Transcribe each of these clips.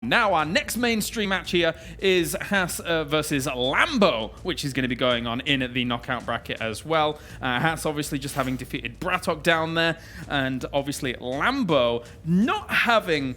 Now, our next mainstream match here is Haas versus Lambo, which is going to be going on in the knockout bracket as well. Haas obviously just having defeated Bratok down there, and obviously Lambo not having,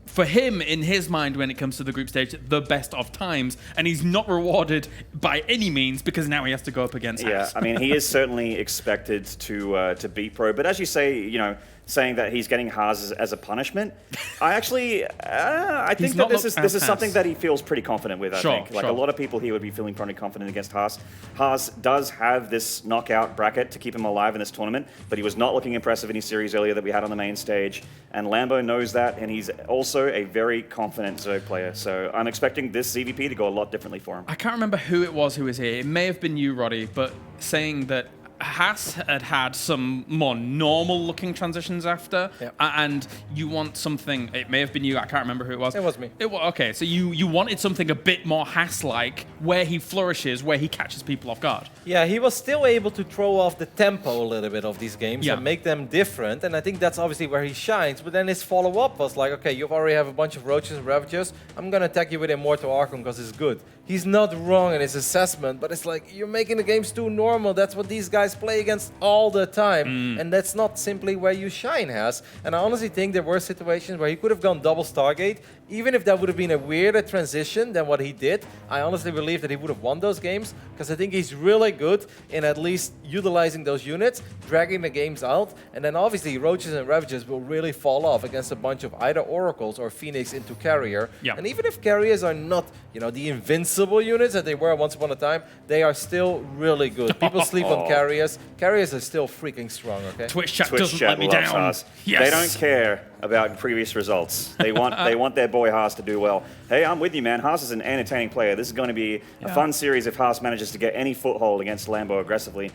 for him, in his mind, when it comes to the group stage, the best of times, and he's not rewarded by any means because now he has to go up against Haas. Yeah, I mean, he is certainly expected to beat Pro, but as you say, you know, saying that he's getting Haas as a punishment, I actually, I think that this is something that he feels pretty confident with. I think, like a lot of people here would be feeling pretty confident against Haas. Haas does have this knockout bracket to keep him alive in this tournament, but he was not looking impressive in his series earlier that we had on the main stage, and Lambo knows that, and he's also a very confident Zerg player. So I'm expecting this ZvP to go a lot differently for him. I can't remember who it was here. It may have been you, Roddy, but saying that Haas had some more normal-looking transitions after, and you want something. It may have been you. I can't remember who it was. It was me. Okay, so you wanted something a bit more Haas-like, where he flourishes, where he catches people off guard. Yeah, he was still able to throw off the tempo a little bit of these games and make them different, and I think that's obviously where he shines. But then his follow-up was like, okay, you already have a bunch of Roaches and Ravagers. I'm gonna attack you with Immortal Archon because it's good. He's not wrong in his assessment, but it's like, you're making the games too normal. That's what these guys play against all the time, and that's not simply where you shine, Haas. And I honestly think there were situations where he could have gone double Stargate, even if that would have been a weirder transition than what he did. I honestly believe that he would have won those games, because I think he's really good in at least utilizing those units, dragging the games out, and then obviously Roaches and Ravagers will really fall off against a bunch of either Oracles or Phoenix into Carrier. And even if Carriers are not, you know, the invincible units that they were once upon a time, they are still really good. People sleep on Carriers. Carriers are still freaking strong, okay? Twitch chat doesn't let me down. Haas. They don't care about previous results. They want their boy Haas to do well. Hey, I'm with you, man. Haas is an entertaining player. This is going to be a fun series if Haas manages to get any foothold against Lambo aggressively.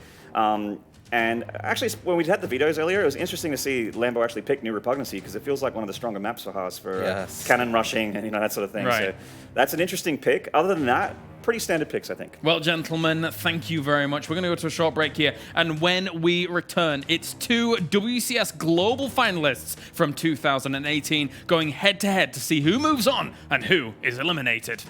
And actually, when we had the vetoes earlier, it was interesting to see Lambo actually pick New Repugnancy, because it feels like one of the stronger maps for Haas for cannon rushing and that sort of thing. So that's an interesting pick. Other than that, pretty standard picks, I think. Well, gentlemen, thank you very much. We're going to go to a short break here, and when we return, it's two WCS global finalists from 2018 going head-to-head to see who moves on and who is eliminated.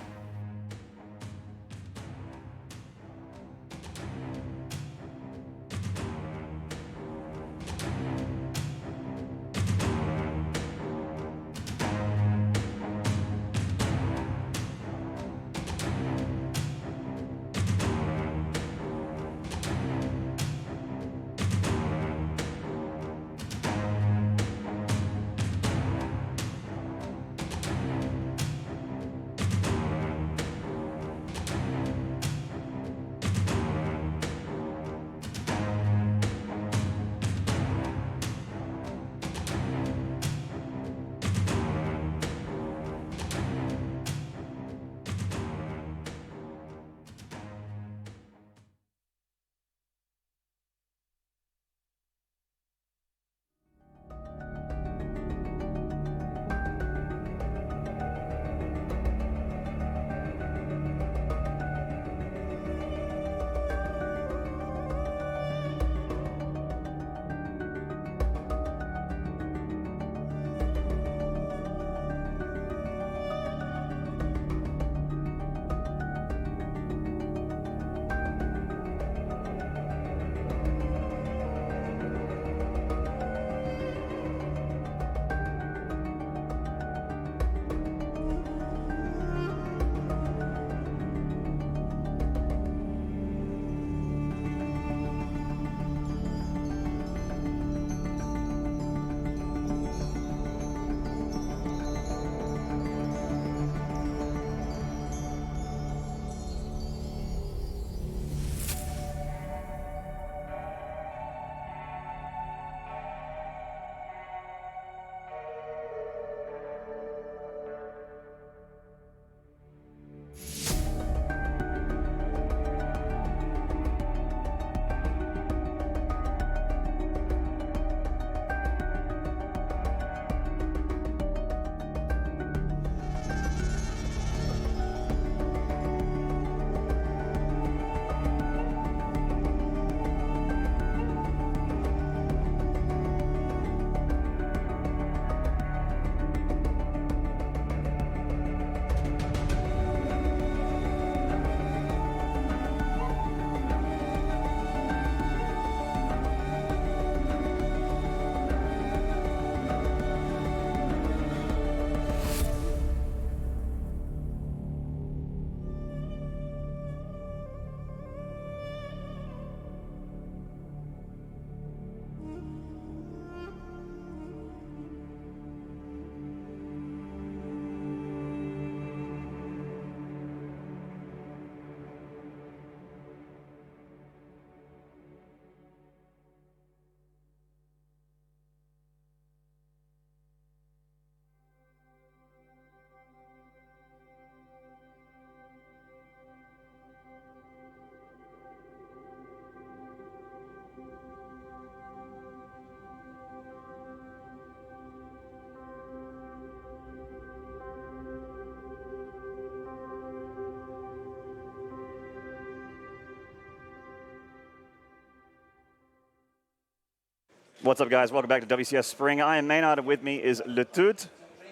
What's up, guys? Welcome back to WCS Spring. I am Maynard, and with me is Le Tout.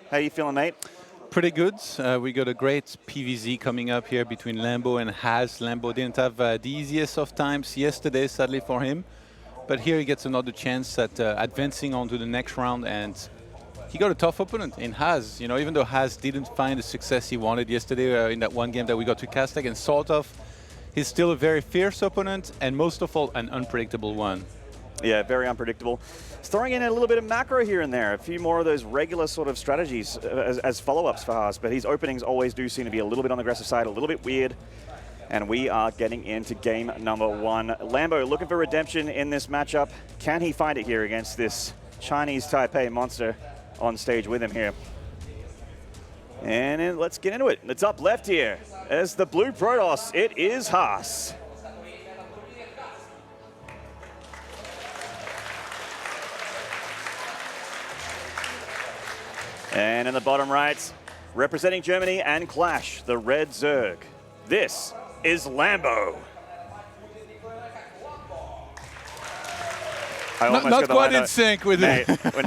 How you feeling, mate? Pretty good. We got a great PVZ coming up here between Lambo and Haz. Lambo didn't have the easiest of times yesterday, sadly for him. But here he gets another chance at advancing on to the next round, and he got a tough opponent in Haz. You know, even though Haz didn't find the success he wanted yesterday in that one game that we got to cast against, sort of, he's still a very fierce opponent, and most of all, an unpredictable one. Yeah, very unpredictable. He's throwing in a little bit of macro here and there, a few more of those regular sort of strategies as follow-ups for Haas, but his openings always do seem to be a little bit on the aggressive side, a little bit weird. And we are getting into game number 1. Lambo looking for redemption in this matchup. Can he find it here against this Chinese Taipei monster on stage with him here? And then let's get into it. It's up left here. As the blue Protoss, it is Haas. And in the bottom right, representing Germany and Clash, the red Zerg. This is Lambo. Not quite in sync with it. We're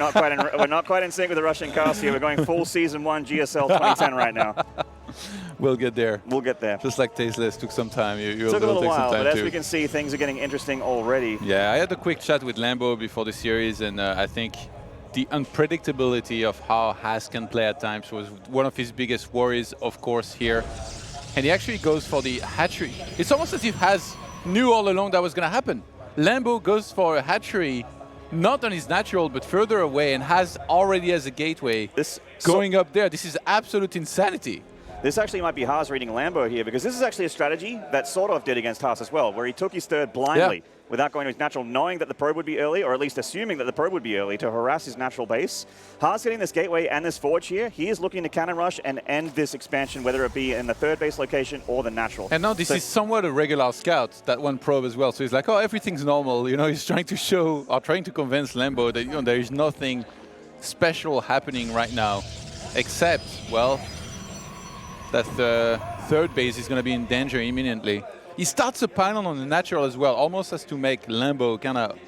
not quite in sync with the Russian cast here. We're going full Season 1 GSL 2010 right now. We'll get there. We'll get there. Just like Tasteless took some time. Took a little while, but as we can see, things are getting interesting already. Yeah, I had a quick chat with Lambo before the series, and I think the unpredictability of how Haz can play at times was one of his biggest worries, of course, here. And he actually goes for the hatchery. It's almost as if Haz knew all along that was going to happen. Lambo goes for a hatchery, not on his natural, but further away, and Haz already has a gateway going up there. This is absolute insanity. This actually might be Haas reading Lambo here, because this is actually a strategy that sort of did against Haas as well, where he took his third blindly without going to his natural, knowing that the probe would be early, or at least assuming that the probe would be early to harass his natural base. Haas getting this gateway and this forge here, he is looking to cannon rush and end this expansion, whether it be in the third base location or the natural. And now this is somewhat a regular scout, that one probe as well. So he's like, oh, everything's normal. You know, he's trying to show, or trying to convince Lambo that, you know, there is nothing special happening right now, except, well, that the third base is going to be in danger imminently. He starts a pylon on the natural as well, almost as to make Lambo kind of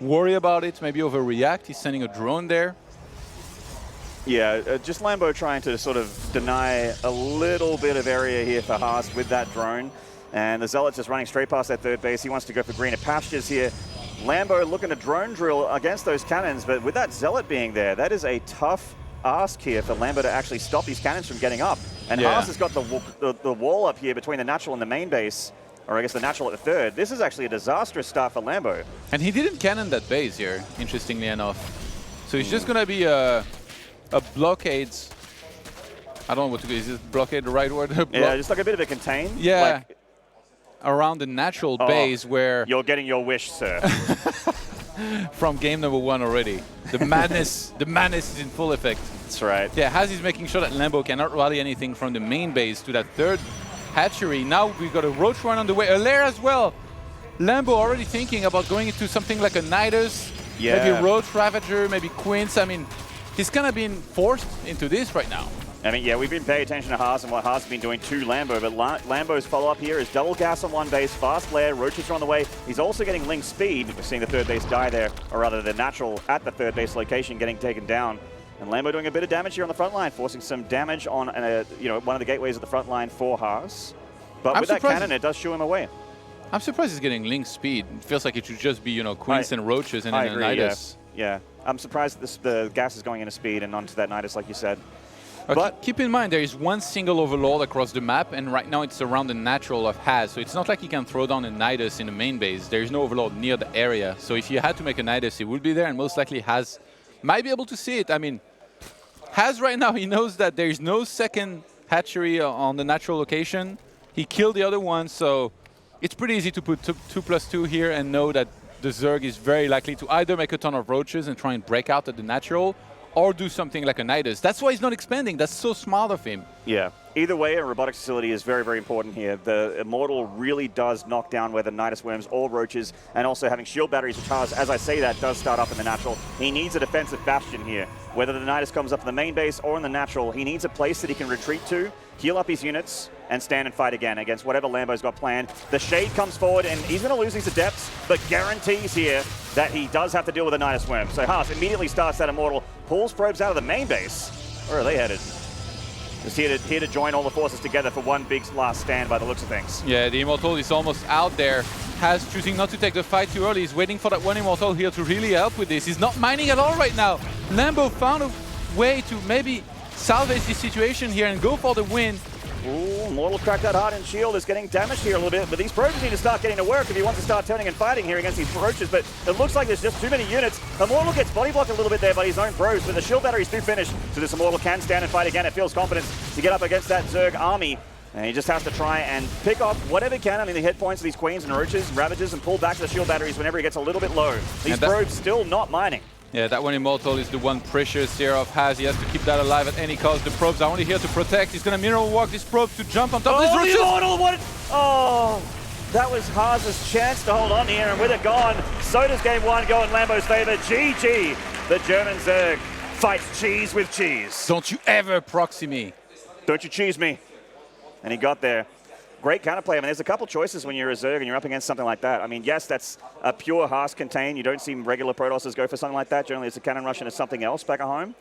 worry about it, maybe overreact. He's sending a drone there. Yeah, just Lambo trying to sort of deny a little bit of area here for Haas with that drone. And the Zealot's just running straight past that third base. He wants to go for greener pastures here. Lambo looking to drone drill against those cannons, but with that Zealot being there, that is a tough ask here for Lambo to actually stop these cannons from getting up. And Haas has got the wall up here between the natural and the main base, or I guess the natural at the third. This is actually a disastrous start for Lambo. And he didn't cannon that base here, interestingly enough. So it's just going to be a blockade. I don't know what to do. Is it blockade the right word? Yeah, just like a bit of a contain. Yeah. Like, around the natural base where... You're getting your wish, sir. From game number 1 already. The madness is in full effect. That's right. Yeah, Haz is making sure that Lambo cannot rally anything from the main base to that third hatchery. Now we've got a Roach run on the way. A lair as well. Lambo already thinking about going into something like a Nidus, maybe a Roach Ravager, maybe Quince. I mean, he's kind of being forced into this right now. I mean, yeah, we've been paying attention to Haas and what Haas has been doing to Lambo, but Lambo's follow-up here is double gas on one base, fast lair, Roaches are on the way. He's also getting Link speed. We're seeing the third base die there, or rather the natural at the third base location getting taken down. And Lambo doing a bit of damage here on the front line, forcing some damage on one of the gateways of the front line for Haas. But with that cannon, it does shoo him away. I'm surprised he's getting Link speed. It feels like it should just be, Queens and Roaches and then a Nidus. Yeah. I'm surprised that the gas is going into speed and onto that Nidus, like you said. But keep in mind, there is one single overlord across the map, and right now it's around the natural of Haz. So it's not like he can throw down a Nidus in the main base. There is no overlord near the area. So if you had to make a Nidus, it would be there, and most likely Haz might be able to see it. I mean, Haz right now, he knows that there is no second hatchery on the natural location. He killed the other one, so it's pretty easy to put 2+2 here and know that the Zerg is very likely to either make a ton of Roaches and try and break out at the natural, or do something like a Nidus. That's why he's not expanding. That's so smart of him. Yeah. Either way, a robotics facility is very, very important here. The Immortal really does knock down whether Nidus Worms or Roaches, and also having shield batteries, which Haas, as I say that, does start up in the natural. He needs a defensive bastion here. Whether the Nidus comes up in the main base or in the natural, he needs a place that he can retreat to, heal up his units, and stand and fight again against whatever Lambo's got planned. The Shade comes forward, and he's going to lose his adepts, but guarantees here that he does have to deal with a Nidus Worm. So Haas immediately starts that Immortal, pulls probes out of the main base. Where are they headed? Just here to join all the forces together for one big last stand by the looks of things. Yeah, the Immortal is almost out there. Has choosing not to take the fight too early. He's waiting for that one Immortal here to really help with this. He's not mining at all right now. Lambo found a way to maybe salvage the situation here and go for the win. Ooh, Immortal cracked that Hardened Shield, is getting damaged here a little bit, but these probes need to start getting to work if he wants to start turning and fighting here against these roaches, but it looks like there's just too many units. Immortal gets body blocked a little bit there by his own probes, but the shield batteries do finish, so this Immortal can stand and fight again. It feels confidence to get up against that Zerg army, and he just has to try and pick off whatever he can. I mean, the hit points of these Queens and Roaches and Ravages and pull back the shield batteries whenever he gets a little bit low. These probes still not mining. Yeah, that one Immortal is the one precious here of Haz. He has to keep that alive at any cost. The probes are only here to protect. He's going to Mineral Walk this probe to jump on top of this Roaches. Immortal, oh, that was Haz's chance to hold on here, and with it gone, so does game one go in Lambo's favor. GG, the German Zerg fights cheese with cheese. Don't you ever proxy me. Don't you cheese me. And he got there. Great counterplay. I mean, there's a couple choices when you're a Zerg and you're up against something like that. I mean, yes, that's a pure Haas contain. You don't see regular Protosses go for something like that. Generally, it's a cannon rush and it's something else back at home.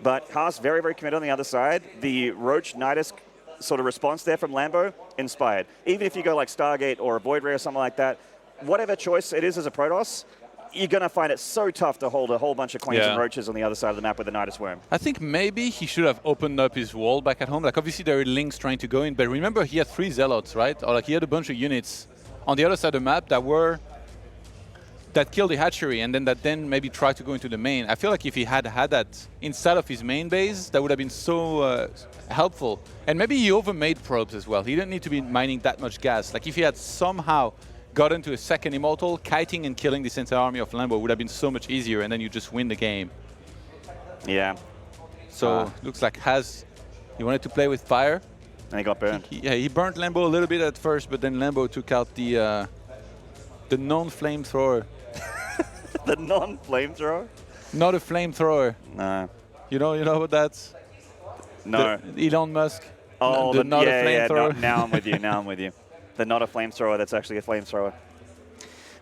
But Haas very, very committed on the other side. The Roach Nidus sort of response there from Lambo, inspired. Even if you go like Stargate or a Void Ray or something like that, whatever choice it is as a Protoss, you're going to find it so tough to hold a whole bunch of Queens and Roaches on the other side of the map with the Nidus Worm. I think maybe he should have opened up his wall back at home. Like, obviously, there are links trying to go in, but remember, he had 3 Zealots, right? Or like, he had a bunch of units on the other side of the map that killed the hatchery, and then maybe tried to go into the main. I feel like if he had that inside of his main base, that would have been so helpful. And maybe he overmade probes as well. He didn't need to be mining that much gas. Like, if he had somehow got into a second Immortal, kiting and killing this entire army of Lambo would have been so much easier, and then you just win the game. Yeah. So looks like he wanted to play with fire. And he got burned. He burned Lambo a little bit at first, but then Lambo took out the non-flamethrower. The non-flamethrower? Not a flamethrower. No. You know what that's? No. Elon Musk. Oh, not a flamethrower. Now I'm with you. Now I'm with you. The not a flamethrower, that's actually a flamethrower.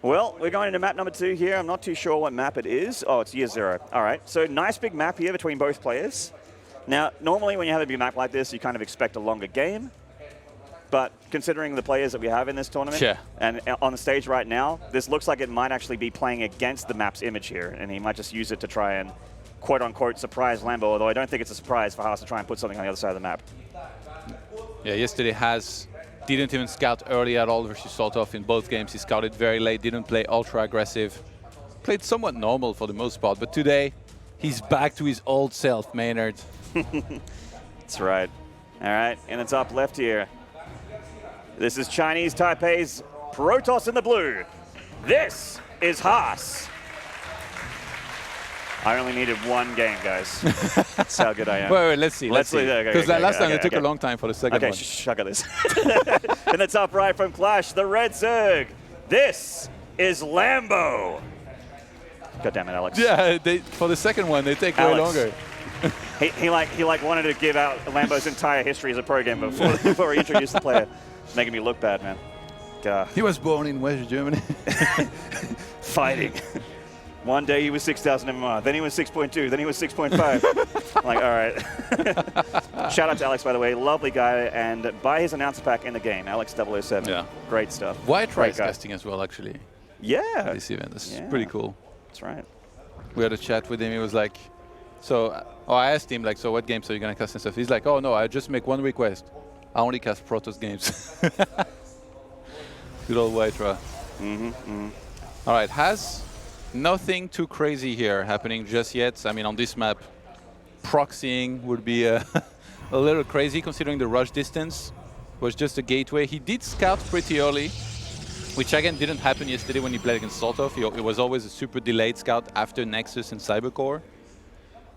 Well, we're going into map number 2 here. I'm not too sure what map it is. Oh, it's year 0. All right, so nice big map here between both players. Now, normally when you have a big map like this, you kind of expect a longer game. But considering the players that we have in this tournament, and on the stage right now, this looks like it might actually be playing against the map's image here, and he might just use it to try and quote-unquote surprise Lambo, although I don't think it's a surprise for Haas to try and put something on the other side of the map. Yeah, yesterday Haas didn't even scout early at all versus Soltov in both games. He scouted very late, didn't play ultra aggressive. Played somewhat normal for the most part, but today he's back to his old self, Maynard. That's right. All right, in the top left here. This is Chinese Taipei's Protoss in the blue. This is Haas. I only needed one game, guys. That's how good I am. Wait, let's see. Because last time it took a long time for the second one. Okay, I got this. In the top right from Clash, the Red Zerg. This is Lambo. God damn it, Alex. Yeah, for the second one, they take way longer. he wanted to give out Lambo's entire history as a pro gamer before he introduced the player. Making me look bad, man. He was born in West Germany. Fighting. One day he was 6,000 MMR, then he was 6.2, then he was 6.5. I'm like, all right. Shout out to Alex, by the way. Lovely guy, and buy his announcer pack in the game, Alex 007. Yeah. Great stuff. White Rice casting as well, actually. Yeah. This event. This is pretty cool. That's right. We had a chat with him. He was like, I asked him, like, so what games are you going to cast and stuff? He's like, oh, no, I just make one request. I only cast Protoss games. Good old White Rice. All right, Has nothing too crazy here happening just yet. I mean, on this map, proxying would be a little crazy considering the rush distance was just a gateway. He did scout pretty early, which again didn't happen yesterday when he played against Soltov. It was always a super delayed scout after Nexus and Cybercore.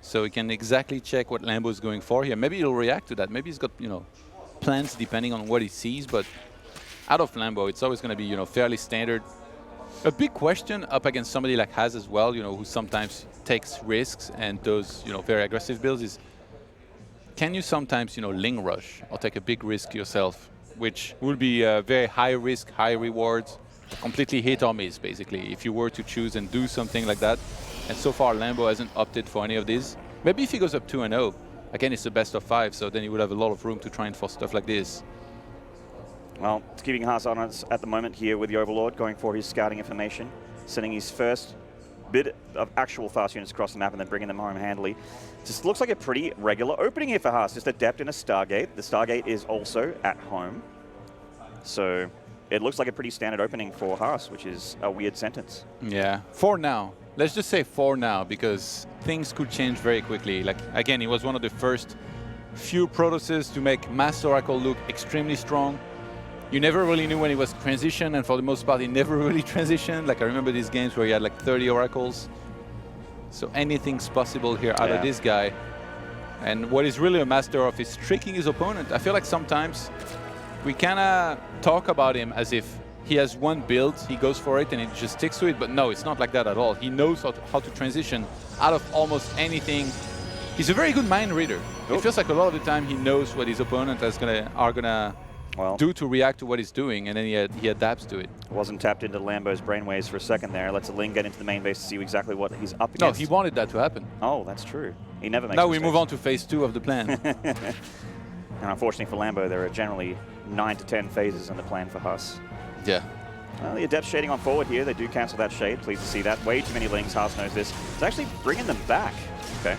So he can exactly check what Lambo is going for here. Maybe he'll react to that. Maybe he's got, plans depending on what he sees, but out of Lambo, it's always going to be, fairly standard. A big question up against somebody like Has as well, who sometimes takes risks and does, very aggressive builds is, can you sometimes, Ling rush or take a big risk yourself, which will be very high risk, high rewards, completely hit or miss, basically, if you were to choose and do something like that. And so far, Lambo hasn't opted for any of these. Maybe if he goes up 2-0, again, it's the best of 5, so then he would have a lot of room to try and force stuff like this. Well, it's keeping Haas on us at the moment here with the Overlord, going for his scouting information, sending his first bit of actual fast units across the map and then bringing them home handily. Just looks like a pretty regular opening here for Haas, just Adept in a Stargate. The Stargate is also at home. So it looks like a pretty standard opening for Haas, which is a weird sentence. Yeah, for now. Let's just say for now, because things could change very quickly. Like, again, he was one of the first few Protosses to make Master Oracle look extremely strong. You never really knew when he was transition, and for the most part, he never really transitioned. Like, I remember these games where he had like 30 Oracles. So anything's possible here out of this guy. And what he's really a master of is tricking his opponent. I feel like sometimes we kind of talk about him as if he has one build, he goes for it, and he just sticks to it. But no, it's not like that at all. He knows how to transition out of almost anything. He's a very good mind reader. It feels like a lot of the time he knows what his opponent are gonna do to react to what he's doing, and then he adapts to it. Wasn't tapped into Lambo's brainwaves for a second there. Lets a Ling get into the main base to see exactly what he's up against. No, he wanted that to happen. Oh, that's true. He never makes Now mistakes. we move on to phase 2 of the plan. And unfortunately for Lambo, there are generally 9 to 10 phases in the plan for Haas. Yeah. Well, the Adept shading on forward here. They do cancel that shade. Pleased to see that. Way too many Lings. Haas knows this. It's actually bringing them back. Okay.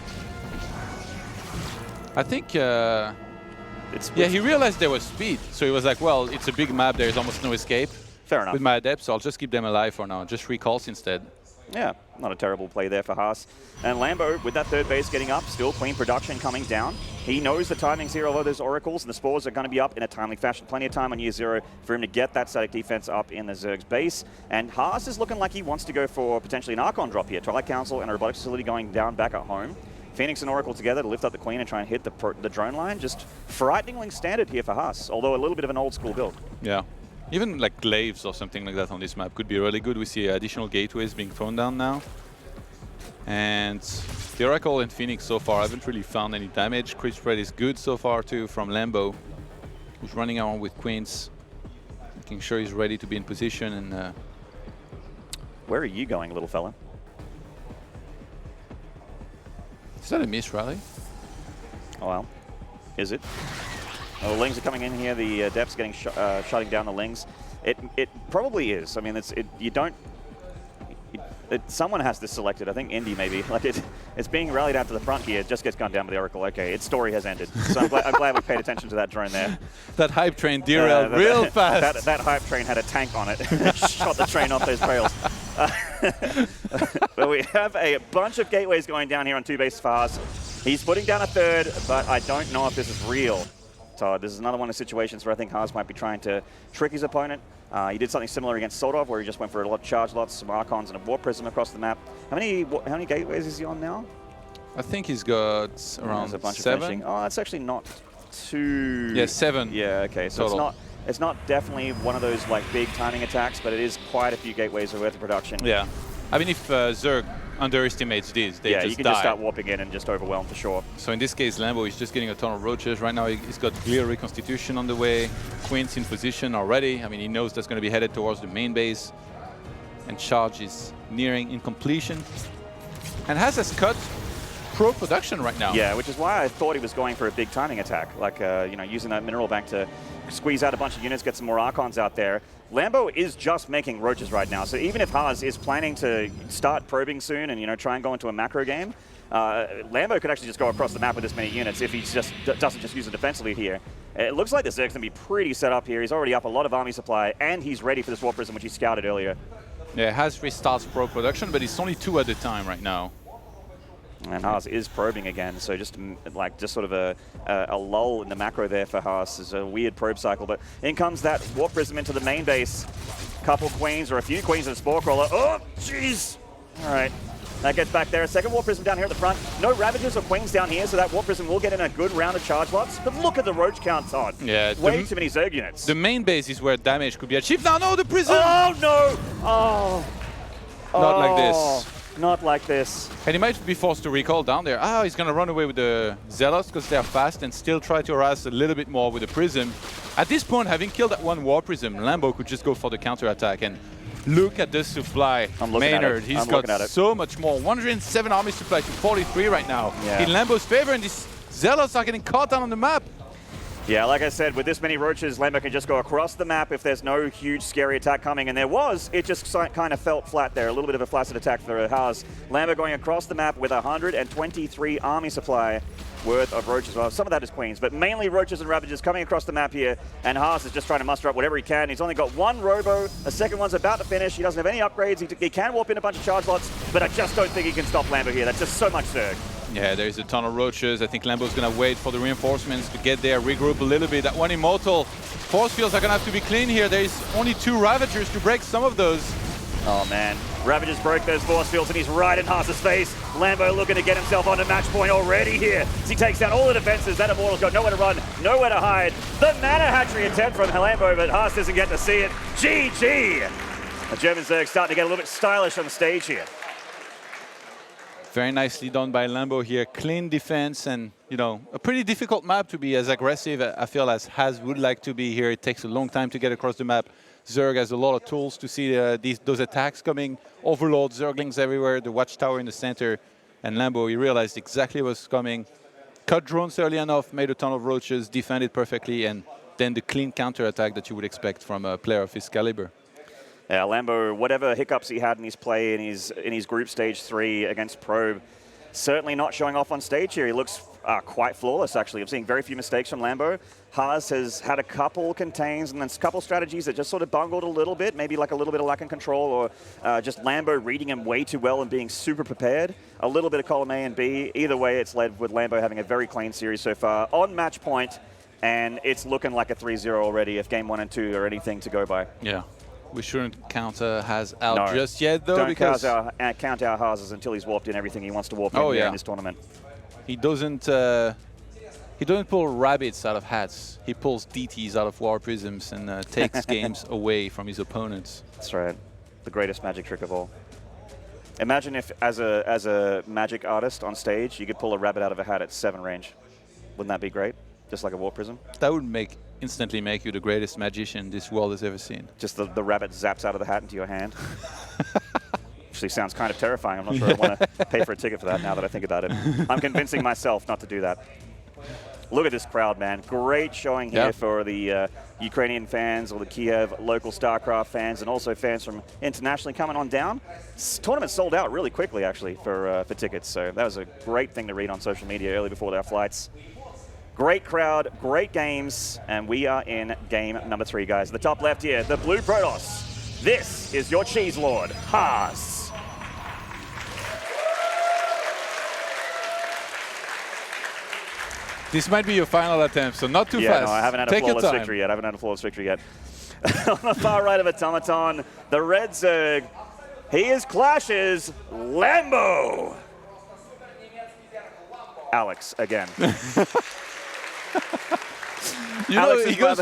I think, he realized there was speed. So he was like, well, it's a big map. There's almost no escape. Fair enough. With my Adepts, so I'll just keep them alive for now. Just recalls instead. Yeah, not a terrible play there for Haas. And Lambo, with that third base getting up, still clean production coming down. He knows the timings here of those Oracles, and the Spores are going to be up in a timely fashion. Plenty of time on year 0 for him to get that static defense up in the Zerg's base. And Haas is looking like he wants to go for potentially an Archon drop here. Twilight Council and a Robotics Facility going down back at home. Phoenix and Oracle together to lift up the Queen and try and hit the drone line. Just frighteningly standard here for Haas, although a little bit of an old school build. Yeah. Even like glaives or something like that on this map could be really good. We see additional gateways being thrown down now. And the Oracle and Phoenix so far haven't really found any damage. Crit spread is good so far too from Lambo, who's running around with Queens, making sure he's ready to be in position. And where are you going, little fella? Is that a miss rally? Oh well, is it? Oh, the Lings are coming in here. The Adepts getting shutting down the Lings. It probably is. I mean, you don't. Someone has this selected. I think Indy maybe. Like it's being rallied out to the front here. It just gets gone down by the Oracle. Okay, its story has ended. So I'm glad we paid attention to that drone there. That hype train derailed real fast. That hype train had a tank on it. Shot the train off those rails. But we have a bunch of gateways going down here on 2 bases for Haas. He's putting down a third, but I don't know if this is real. So this is another one of the situations where I think Haas might be trying to trick his opponent. He did something similar against Soldov, where he just went for a lot of charge lots, some Archons, and a Warp Prism across the map. How many gateways is he on now? I think he's got around a bunch 7. Of finishing. Oh, it's actually not too. Yeah, 7. Yeah, okay. So total. It's not definitely one of those like big timing attacks, but it is quite a few gateways worth of production. Yeah. I mean, if Zerg underestimates this, they just you can die. just start warping in and just overwhelm for sure. So in this case, Lambo is just getting a ton of roaches. Right now, he's got clear reconstitution on the way. Queen's in position already. I mean, he knows that's going to be headed towards the main base. And charge is nearing incompletion. And has cut pro production right now. Yeah, which is why I thought he was going for a big timing attack, like using that mineral bank to squeeze out a bunch of units, get some more Archons out there. Lambo is just making roaches right now, so even if Haas is planning to start probing soon and try and go into a macro game, Lambo could actually just go across the map with this many units if he just doesn't just use it defensively here. It looks like the Zerg's going to be pretty set up here. He's already up a lot of army supply, and he's ready for this Warp Prism, which he scouted earlier. Yeah, Haas restarts pro production, but it's only 2 at a time right now. And Haas is probing again, so just sort of a lull in the macro there for Haas. Is a weird probe cycle, but in comes that Warp Prism into the main base. Couple Queens, or a few Queens and a Spore Crawler. Oh, jeez! All right, that gets back there. A second Warp Prism down here at the front. No Ravagers or Queens down here, so that Warp Prism will get in a good round of charge lots. But look at the roach counts on. Yeah, way too many Zerg units. The main base is where damage could be achieved. Now, no, the Prism! Oh, no! Oh! Not like this. Not like this. And he might be forced to recall down there. Ah, he's going to run away with the Zealots because they're fast and still try to harass a little bit more with the Prism. At this point, having killed that one War Prism, Lambo could just go for the counter attack. And Look at this supply. Maynard, he's got so much more. 107 army supply to 43 right now. Yeah. In Lambo's favor, and these Zealots are getting caught down on the map. Yeah, like I said, with this many roaches, Lambo can just go across the map if there's no huge, scary attack coming. And there was, it just kind of felt flat there. A little bit of a flaccid attack for Haas. Lambo going across the map with 123 army supply worth of roaches. Well, some of that is queens, but mainly roaches and ravages coming across the map here. And Haas is just trying to muster up whatever he can. He's only got one robo. A second one's about to finish. He doesn't have any upgrades. He can warp in a bunch of charge lots, but I just don't think he can stop Lambo here. That's just so much Zerg. Yeah, there's a ton of roaches. I think Lambo's going to wait for the reinforcements to get there, regroup a little bit. That one Immortal. Force fields are going to have to be clean here. There's only 2 Ravagers to break some of those. Oh, man. Ravagers broke those force fields, and he's right in Haas's face. Lambo looking to get himself onto match point already here. As he takes down all the defenses. That Immortal's got nowhere to run, nowhere to hide. The Mana Hatchery attempt from Lambo, but Haas doesn't get to see it. GG! The German Zerg starting to get a little bit stylish on the stage here. Very nicely done by Lambo here. Clean defense and, you know, a pretty difficult map to be as aggressive, I feel, as Haz would like to be here. It takes a long time to get across the map. Zerg has a lot of tools to see those attacks coming. Overload, Zerglings everywhere, the watchtower in the center. And Lambo, he realized exactly what's coming. Cut drones early enough, made a ton of roaches, defended perfectly, and then the clean counter-attack that you would expect from a player of his caliber. Yeah, Lambo, whatever hiccups he had in his play in his group stage 3 against Probe, certainly not showing off on stage here. He looks quite flawless, actually. I'm seeing very few mistakes from Lambo. Haas has had a couple contains and then a couple strategies that just sort of bungled a little bit, maybe like a little bit of lack of control, or just Lambo reading him way too well and being super prepared. A little bit of column A and B. Either way, it's led with Lambo having a very clean series so far on match point, and it's looking like a 3-0 already if game 1 and 2 are anything to go by. Yeah. We shouldn't count Haz out just yet, though, don't because count our Hazes until he's warped in everything he wants to warp in in this tournament. He doesn't pull rabbits out of hats. He pulls DTs out of war prisms and takes games away from his opponents. That's right. The greatest magic trick of all. Imagine if, as a magic artist on stage, you could pull a rabbit out of a hat at 7 range. Wouldn't that be great? Just like a war prism? That would instantly make you the greatest magician this world has ever seen. Just the rabbit zaps out of the hat into your hand. Actually sounds kind of terrifying. I'm not sure I want to pay for a ticket for that now that I think about it. I'm convincing myself not to do that. Look at this crowd, man. Great showing here for the Ukrainian fans or the Kiev local StarCraft fans, and also fans from internationally coming on down. This tournament sold out really quickly, actually, for tickets. So that was a great thing to read on social media early before our flights. Great crowd, great games, and we are in game number 3, guys. The top left here, the blue Protoss. This is your cheese lord, Haas. This might be your final attempt, so not too fast. No, I haven't had a flawless victory yet. On the far right of Automaton, the red Zerg, he is Clash's Lambo. Alex again. You know, he goes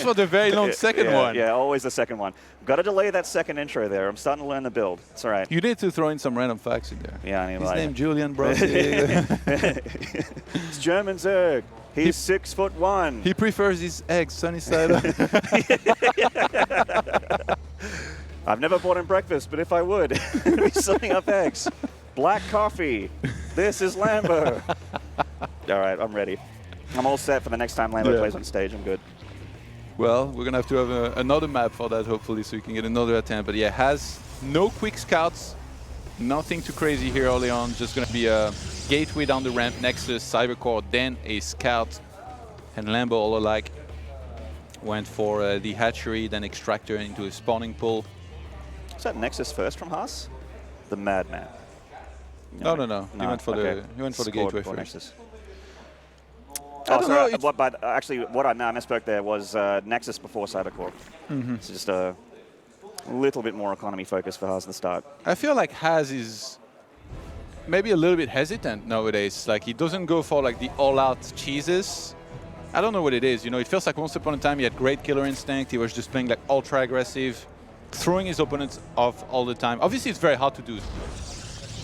for the very long second one. Yeah, always the second one. Got to delay that second intro there. I'm starting to learn the build. It's all right. You need to throw in some random facts in there. Yeah, I mean, his name Julian, bro. It's German Zerg. He's 6'1". He prefers his eggs sunny side up. I've never bought him breakfast, but if I would, I'd be serving up eggs. Black coffee. This is Lambo. All right, I'm ready. I'm all set for the next time Lambo plays on stage. I'm good. Well, we're going to have to have another map for that, hopefully, so we can get another attempt. But yeah, has no quick scouts. Nothing too crazy here early on. Just going to be a gateway down the ramp, Nexus, Cybercore, then a scout. And Lambo all alike went for the hatchery, then extractor into a spawning pool. Is that Nexus first from Haas? The Madman. No. He went for the gateway first. Nexus. Oh, sorry. What I misspoke there was Nexus before Cybercore. It's just a little bit more economy focused for Haas at the start. I feel like Haas is maybe a little bit hesitant nowadays. Like, he doesn't go for like the all-out cheeses. I don't know what it is. You know, it feels like once upon a time he had great killer instinct. He was just playing like ultra aggressive, throwing his opponents off all the time. Obviously, it's very hard to do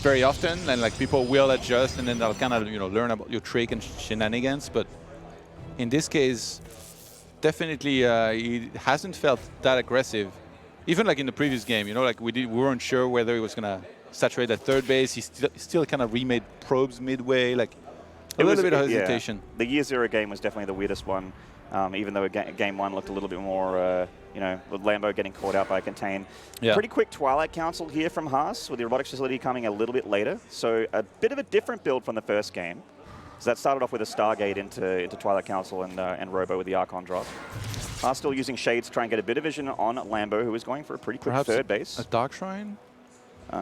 very often, and like people will adjust, and then they'll kind of learn about your trick and shenanigans. But in this case, definitely he hasn't felt that aggressive. even like in the previous game, you know, like we weren't sure whether he was gonna saturate at third base. He still kind of remade probes midway, like a little bit of hesitation. Yeah. The Year Zero game was definitely the weirdest one, even though game 1 looked a little bit more, you know, with Lambo getting caught out by Contain. Yeah. Pretty quick Twilight Council here from Haas, with the robotics facility coming a little bit later. So a bit of a different build from the first game. So that started off with a Stargate into Twilight Council and Robo with the Archon drop. Haas still using Shade to try and get a bit of vision on Lambo, who is going for a pretty quick third base. A Dark Shrine?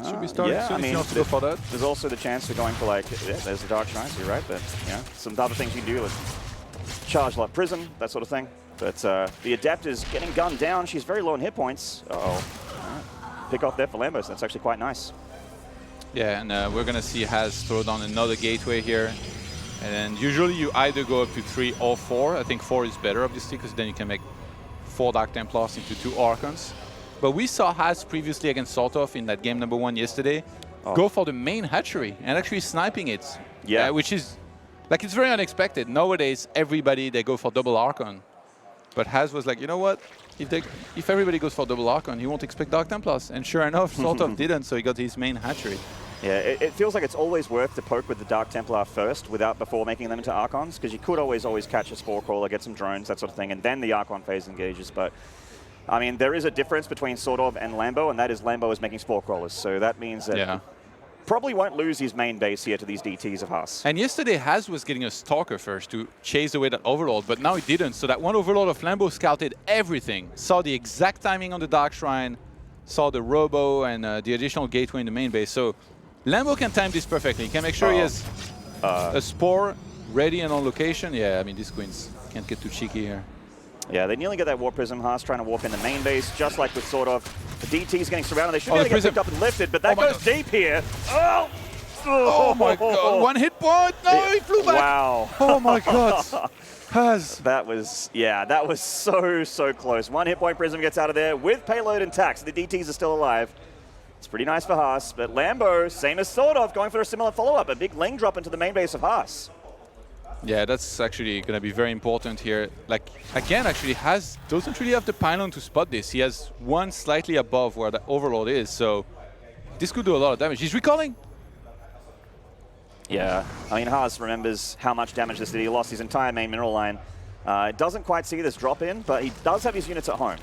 Should we start? Yeah, I mean, to go for that. There's also the chance for going for like, yeah, there's the Dark Shrine, so you're right, but yeah, some other things you can do with charge like Prism, that sort of thing. But the Adept is getting gunned down. She's very low in hit points. Uh-oh. Right. Pick off there for Lambo, so that's actually quite nice. Yeah, and we're going to see Haz throw down another gateway here. And usually you either go up to 3 or 4. I think 4 is better, obviously, because then you can make 4 Dark Templars into 2 Archons. But we saw Haz previously against Saltov in that game number 1 yesterday go for the main hatchery and actually sniping it. Yeah. Which is, like, it's very unexpected. Nowadays, everybody, they go for double Archon. But Haz was like, you know what? If everybody goes for double Archon, he won't expect Dark Templars. And sure enough, Saltov didn't, so he got his main hatchery. Yeah, it feels like it's always worth to poke with the Dark Templar first before making them into Archons, because you could always catch a Spore Crawler, get some drones, that sort of thing, and then the Archon phase engages. But, I mean, there is a difference between sort of and Lambo, and that is Lambo is making Spore Crawlers. So that means that probably won't lose his main base here to these DTs of Haas. And yesterday, Haz was getting a Stalker first to chase away that Overlord, but now he didn't. So that one Overlord of Lambo scouted everything, saw the exact timing on the Dark Shrine, saw the Robo and the additional gateway in the main base. So Lambo can time this perfectly. He can make sure he has a Spore ready and on location. Yeah, I mean, these Queens can't get too cheeky here. Yeah, they nearly get that Warp Prism. Haas trying to warp in the main base, just like with sort of the DT's getting surrounded. They should be able to get picked up and lifted, but that goes deep here. Oh! Oh my God! 1 hit point. No, he flew back. Wow! Oh my God! Haz. That was so close. 1 hit point Prism gets out of there with payload intact. So the DTs are still alive. It's pretty nice for Haas, but Lambo, same as sort of, going for a similar follow-up, a big Ling drop into the main base of Haas. Yeah, that's actually going to be very important here. Like, again, actually, Haz doesn't really have the pylon to spot this. He has one slightly above where the Overlord is, so this could do a lot of damage. He's recalling. Yeah, I mean, Haas remembers how much damage this did. He lost his entire main mineral line. Doesn't quite see this drop in, but he does have his units at home.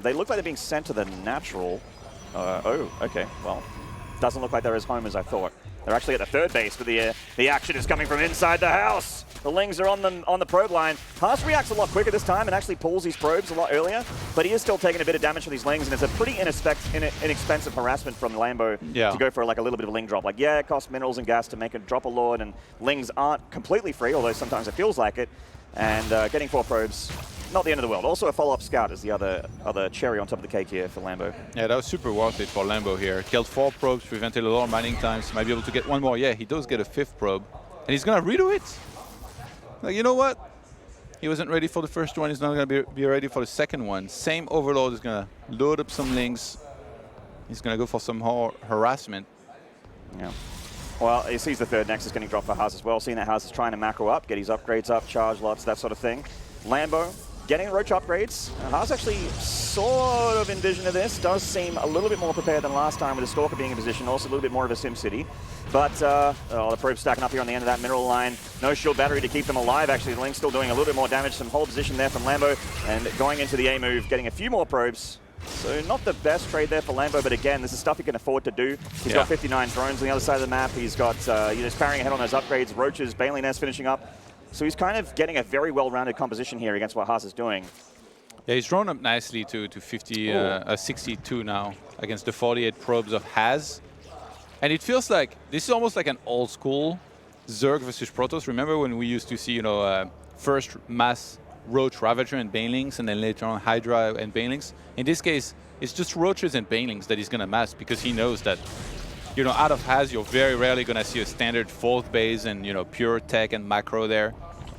They look like they're being sent to the natural. Oh, okay, well, doesn't look like they're as home as I thought. They're actually at the third base, but the action is coming from inside the house. The Lings are on the probe line. Haas reacts a lot quicker this time and actually pulls his probes a lot earlier, but he is still taking a bit of damage from these Lings, and it's a pretty inexpensive harassment from Lambo to go for like a little bit of a Ling drop. Like, yeah, it costs minerals and gas to make a drop a Lord, and Lings aren't completely free, although sometimes it feels like it, and getting 4 probes, not the end of the world. Also a follow-up scout is the other cherry on top of the cake here for Lambo. Yeah, that was super worth it for Lambo here. Killed 4 probes, prevented a lot of mining times. Might be able to get 1 more. Yeah, he does get a 5th probe. And he's going to redo it. Like, you know what? He wasn't ready for the first one. He's not going to be ready for the second one. Same Overlord is going to load up some Lings. He's going to go for some more harassment. Yeah. Well, he sees the third Nexus getting dropped for Haas as well. Seeing that Haas is trying to macro up, get his upgrades up, charge lots, that sort of thing. Lambo getting Roach upgrades. Haas actually sort of envisioned this. Does seem a little bit more prepared than last time with the Stalker being in position. Also a little bit more of a Sim City. But the probe's stacking up here on the end of that mineral line. No shield battery to keep them alive. Actually, the Link's still doing a little bit more damage. Some hold position there from Lambo. And going into the A move, getting a few more probes. So not the best trade there for Lambo, but again, this is stuff he can afford to do. He's got 59 drones on the other side of the map. He's got, he's powering ahead on those upgrades. Roaches, Bailey Nest finishing up. So he's kind of getting a very well-rounded composition here against what Haas is doing. Yeah, he's drawn up nicely to 62 now against the 48 probes of Haz. And it feels like this is almost like an old school Zerg versus Protoss. Remember when we used to see, first mass Roach, Ravager, and Banelings, and then later on Hydra and Banelings. In this case, it's just Roaches and Banelings that he's going to mass because he knows that, out of Haz, you're very rarely going to see a standard 4th base and, pure tech and macro there.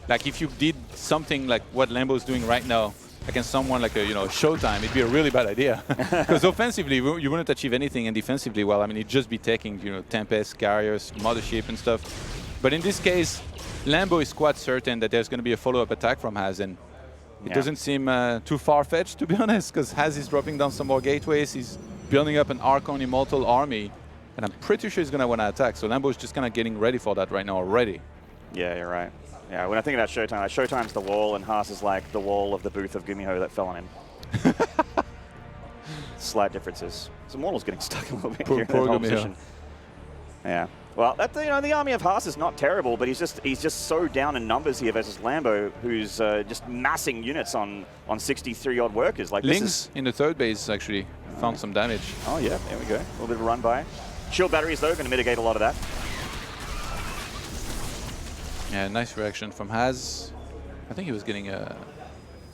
Like, if you did something like what Lambo's doing right now against someone like a, Showtime, it'd be a really bad idea. Because offensively, you wouldn't achieve anything, and defensively, well, I mean, it'd just be taking, Tempest, Carriers, Mothership and stuff. But in this case, Lambo is quite certain that there's going to be a follow-up attack from Haz, and It doesn't seem too far-fetched, to be honest, because Haz is dropping down some more gateways. He's building up an Archon Immortal army, and I'm pretty sure he's going to want to attack. So Lambo is just kind of getting ready for that right now already. Yeah, you're right. Yeah, when I think about Showtime, like Showtime's the wall, and Haas is like the wall of the booth of Gumiho that fell on him. Slight differences. So Immortal's getting stuck a little bit here in that whole position. Yeah. Well, that, you know, the army of Haas is not terrible, but he's just so down in numbers here versus Lambo, who's just massing units on 63-odd workers. Like Lynx in the third base actually found some damage. Oh yeah, there we go. A little bit of a run by. Shield batteries though, going to mitigate a lot of that. Yeah, nice reaction from Haz. I think he was getting a...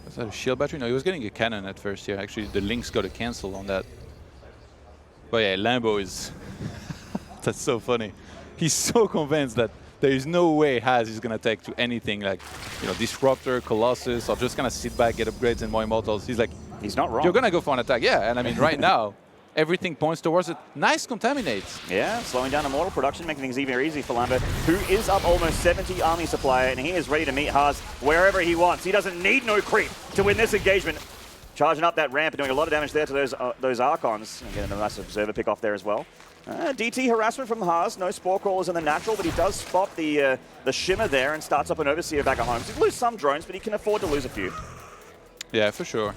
Was that a shield battery? No, he was getting a cannon at first here. Actually, the Lynx got a cancel on that. But yeah, Lambo is... That's so funny. He's so convinced that there is no way Haz is going to take to anything like, you know, Disruptor, Colossus, or just kind of sit back, get upgrades and more Immortals. He's like... He's not wrong. You're going to go for an attack. Yeah, and I mean, right now, everything points towards it. Nice contaminates. Yeah, slowing down Immortal production, making things even easier for Lambo, who is up almost 70 army supply, and he is ready to meet Haas wherever he wants. He doesn't need no creep to win this engagement. Charging up that ramp and doing a lot of damage there to those Archons. And getting a nice observer pick off there as well. DT harassment from Haas, no Spore Crawlers in the natural, but he does spot the Shimmer there and starts up an Overseer back at home. So he'll lose some drones, but he can afford to lose a few. Yeah, for sure.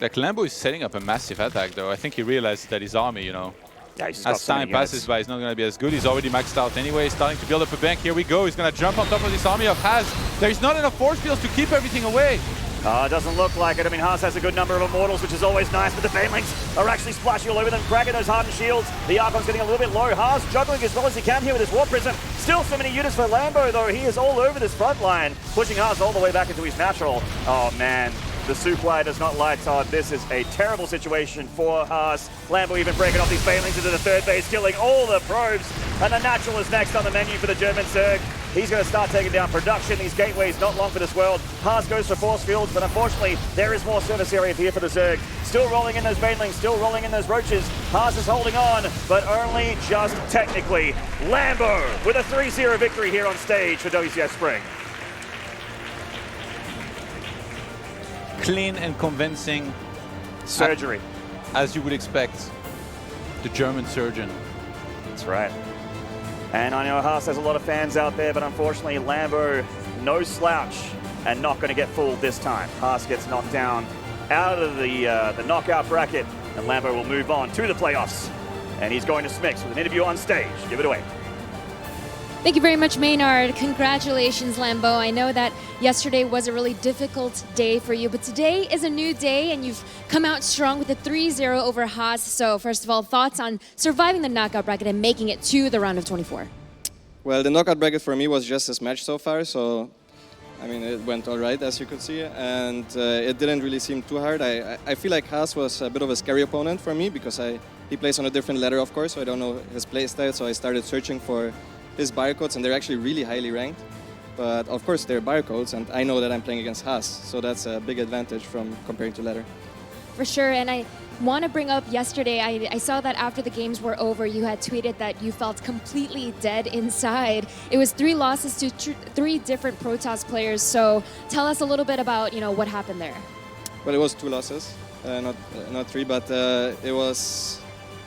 Like, Lambo is setting up a massive attack, though. I think he realized that his army, you know, yeah, as time passes by, he's not going to be as good. He's already maxed out anyway. He's starting to build up a bank. Here we go. He's going to jump on top of this army of Haz. There's not enough force fields to keep everything away. It doesn't look like it. I mean, Haas has a good number of Immortals, which is always nice, but the Banelings are actually splashing all over them, cracking those hardened shields. The Archon's getting a little bit low. Haas juggling as well as he can here with his War Prism. Still so many units for Lambo, though. He is all over this front line, pushing Haas all the way back into his natural. Oh, man. The Supplier does not lie, Todd. This is a terrible situation for Haas. Lambo even breaking off these Banelings into the third base, killing all the probes. And the natural is next on the menu for the German Zerg. He's going to start taking down production. These gateways not long for this world. Haas goes for force fields, but unfortunately, there is more service area here for the Zerg. Still rolling in those Banelings, still rolling in those Roaches. Haas is holding on, but only just technically. Lambo with a 3-0 victory here on stage for WCS Spring. Clean and convincing. Surgery. As you would expect, the German surgeon. That's right. And I know Haas has a lot of fans out there, but unfortunately Lambo, no slouch, and not going to get fooled this time. Haas gets knocked down out of the knockout bracket, and Lambo will move on to the playoffs. And he's going to Smix with an interview on stage. Give it away. Thank you very much, Maynard. Congratulations, Lambo. I know that yesterday was a really difficult day for you, but today is a new day, and you've come out strong with a 3-0 over Haas. So first of all, thoughts on surviving the knockout bracket and making it to the round of 24? Well, the knockout bracket for me was just this match so far, so I mean, it went all right, as you could see, and it didn't really seem too hard. I feel like Haas was a bit of a scary opponent for me because he plays on a different ladder, of course, so I don't know his play style, so I started searching for his barcodes, and they're actually really highly ranked. But of course, they're barcodes, and I know that I'm playing against Haas, so that's a big advantage from comparing to ladder. For sure, and I want to bring up yesterday, I saw that after the games were over, you had tweeted that you felt completely dead inside. It was 3 losses to 3 different Protoss players, so tell us a little bit about, you know, what happened there. Well, it was 2 losses, not 3, but it was,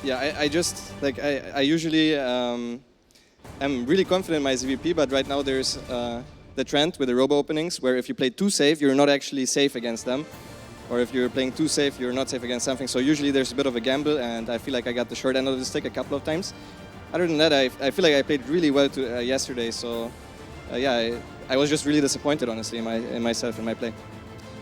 yeah, I just, like, I usually, I'm really confident in my ZvP, but right now there's the trend with the robo openings where if you play too safe, you're not actually safe against them. Or if you're playing too safe, you're not safe against something. So usually there's a bit of a gamble, and I feel like I got the short end of the stick a couple of times. Other than that, I feel like I played really well yesterday. So yeah, I was just really disappointed, honestly, in myself and my play.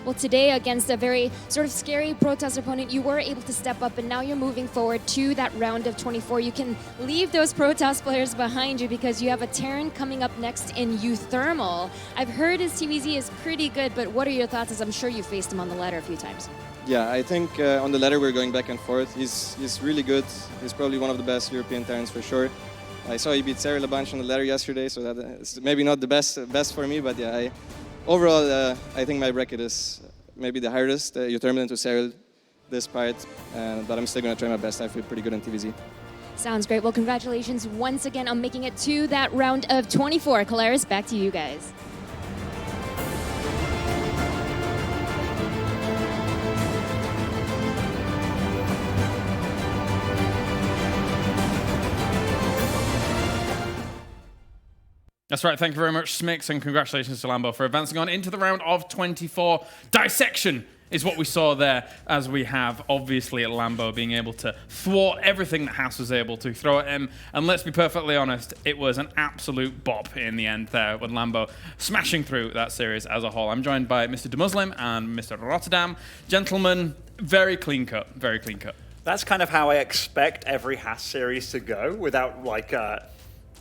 Well, today against a very sort of scary Protoss opponent, you were able to step up, and now you're moving forward to that round of 24. You can leave those Protoss players behind you because you have a Terran coming up next in Euthermal. I've heard his TVZ is pretty good, but what are your thoughts, as I'm sure you faced him on the ladder a few times? Yeah, I think on the ladder we're going back and forth. He's really good. He's probably one of the best European Terrans for sure. I saw he beat Cyril a bunch on the ladder yesterday, so that's maybe not the best for me, but yeah, overall, I think my bracket is maybe the hardest. Euthermal into Cyril this part, but I'm still going to try my best. I feel pretty good on TVZ. Sounds great. Well, congratulations once again on making it to that round of 24. Colaris, back to you guys. That's right. Thank you very much, Smix, and congratulations to Lambo for advancing on into the round of 24. Dissection is what we saw there, as we have, obviously, at Lambo being able to thwart everything that Haas was able to throw at him. And let's be perfectly honest, it was an absolute bop in the end there, with Lambo smashing through that series as a whole. I'm joined by Mr. De Muslim and Mr. Rotterdam. Gentlemen, very clean cut, very clean cut. That's kind of how I expect every Haas series to go, without like,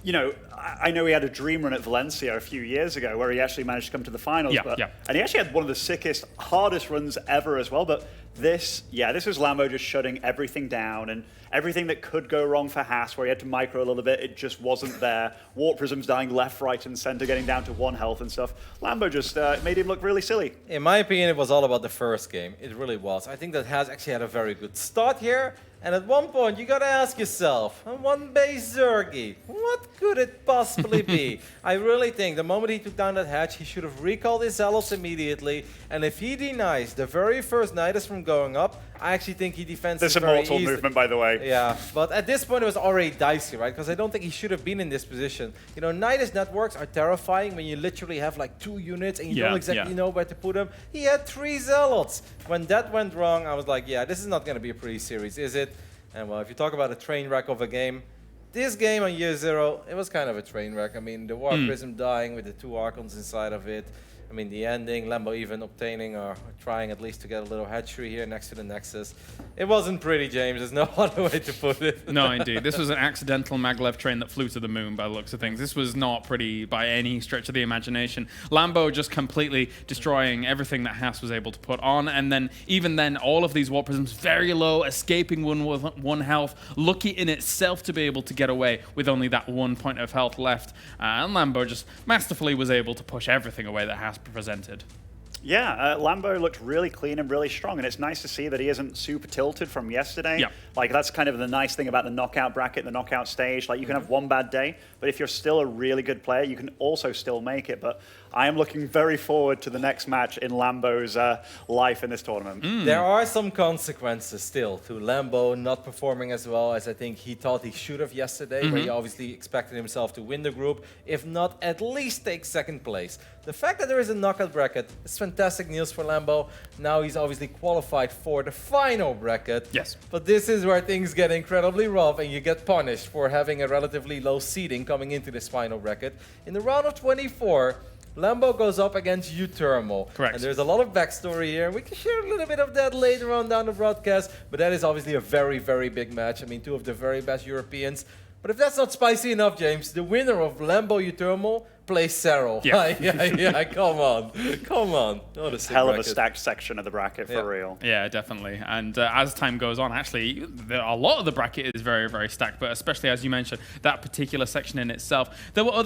you know, I know he had a dream run at Valencia a few years ago where he actually managed to come to the finals, and he actually had one of the sickest, hardest runs ever as well. But this was Lambo just shutting everything down, and everything that could go wrong for Haas, where he had to micro a little bit, it just wasn't there. Warp Prisms dying left, right, and center, getting down to 1 health and stuff. Lambo just made him look really silly. In my opinion, it was all about the first game. It really was. I think that Haas actually had a very good start here. And at one point, you gotta ask yourself, on 1 base Zergy, what could it possibly be? I really think the moment he took down that hatch, he should have recalled his Zealots immediately. And if he denies the very first Nidus from going up, I actually think he defends this it very immortal movement, by the way. Yeah, but at this point, it was already dicey, right? Because I don't think he should have been in this position. You know, Nidus networks are terrifying when you literally have like 2 units and you don't exactly know where to put them. He had 3 Zealots. When that went wrong, I was like, yeah, this is not going to be a pretty series, is it? And well, if you talk about a train wreck of a game, this game on year 0, it was kind of a train wreck. I mean, the Warp Prism dying with the 2 Archons inside of it. I mean, the ending, Lambo even obtaining or trying at least to get a little hatchery here next to the Nexus. It wasn't pretty, James. There's no other way to put it. No, indeed. This was an accidental maglev train that flew to the moon by the looks of things. This was not pretty by any stretch of the imagination. Lambo just completely destroying everything that Haas was able to put on. And then, even then, all of these Warp Prisms very low, escaping with 1 health. Lucky in itself to be able to get away with only that 1 point of health left. And Lambo just masterfully was able to push everything away that Haas presented. Yeah, Lambo looked really clean and really strong, and it's nice to see that he isn't super tilted from yesterday. Yeah. Like, that's kind of the nice thing about the knockout bracket, the knockout stage. Like, you can have 1 bad day, but if you're still a really good player, you can also still make it. But I am looking very forward to the next match in Lambo's life in this tournament. There are some consequences still to Lambo not performing as well as I think he thought he should have yesterday, where he obviously expected himself to win the group, if not at least take 2nd place. The fact that there is a knockout bracket is fantastic news for Lambo. Now he's obviously qualified for the final bracket. Yes. But this is where things get incredibly rough and you get punished for having a relatively low seeding coming into this final bracket. In the round of 24, Lambo goes up against U-Thermal. Correct. And there's a lot of backstory here. We can share a little bit of that later on down the broadcast. But that is obviously a very, very big match. I mean, 2 of the very best Europeans. But if that's not spicy enough, James, the winner of Lambo U-Thermal plays Serral. Yeah, come on. Come on. Oh, Hell of a stacked section of the bracket, for real. Yeah, definitely. And as time goes on, actually, a lot of the bracket is very, very stacked, but especially, as you mentioned, that particular section in itself. There were other